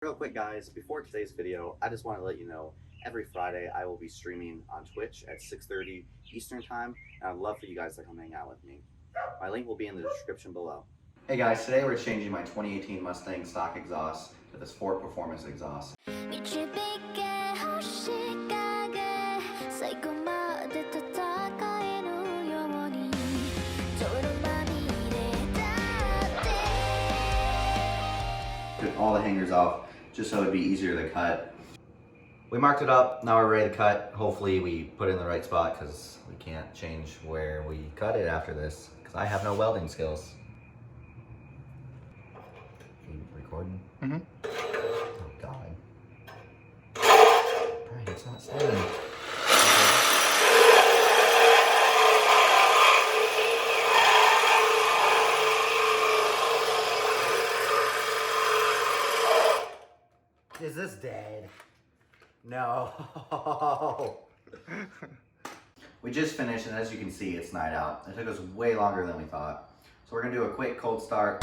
Real quick guys, before today's video, I just want to let you know every Friday I will be streaming on Twitch at 6:30 Eastern Time, and I'd love for you guys to come hang out with me. My link will be in the description below. Hey guys, today we're changing my 2018 Mustang stock exhaust to this Ford Performance exhaust. Took all the hangers off just so it'd be easier to cut. We marked it up, now we're ready to cut. Hopefully we put it in the right spot because we can't change where we cut it after this because I have no welding skills. You recording? Mm-hmm. Oh God. Brian, it's not staying. Is this dead? No. We just finished, and as you can see, it's night out. It took us way longer than we thought. So we're gonna do a quick cold start.